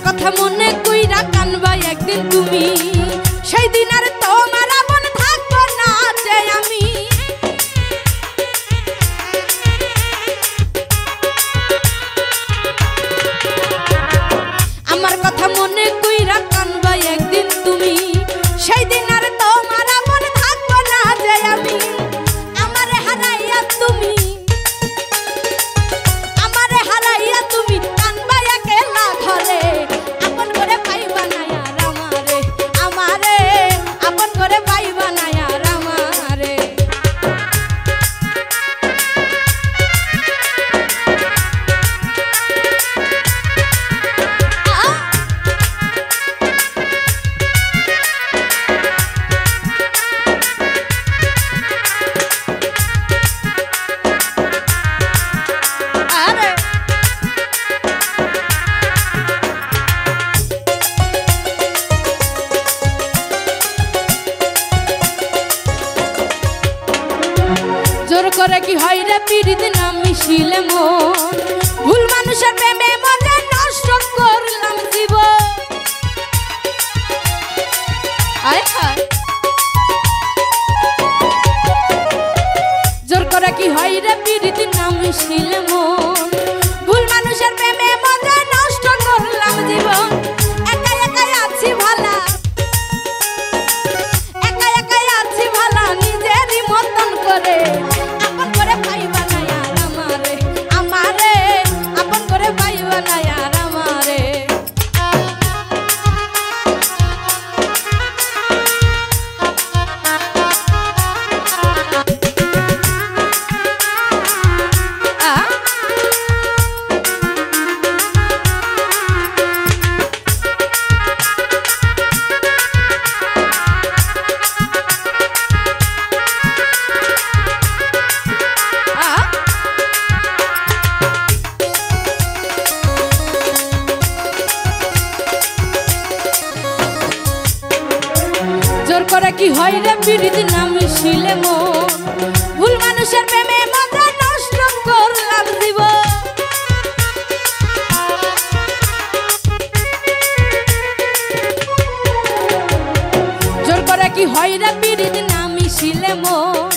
কথা মনে কইরা কানবা একদিন তুমি, সেই দিন আর তোমার আপন থাকবো না যে আমি। আমার কথা মনে কইরা কানবা একদিন তুমি, সেই দিন আর তোমার আপন থাকবো না যে আমি। আমারে হারাইয়া তুমি, আমারে হারাইয়া তুমি কানবা একেলা ঘরে, আপন করে পাইবা না আর আমারে, আমারে আপন করে পাইবা না আর আমারে। জোর করে কি হয় রে পিরিত না মিশিলে মন, ভুল মানুষের প্রেমে মজা নষ্ট করলাম জীবন। জোর করে কি হয় রে পিরিত না মিশিলে মন, ভুল মানুষের প্রেমে মজা নষ্ট করলাম জীবন। একা একাই আছি ভালা, একা একাই আছি ভালা নিজেরই মতন করে, আপন করে পাইবা না আর আমারে, আমারে আপন করে পাইবা না আর আমারে। জোর করে কি হয় রে পিরিত না মিশিলে মন, ভুল মানুষের প্রেমে মজা নষ্ট করলাম জীবন। জোর করে কি হয় রে পিরিত না মিশিলে মন,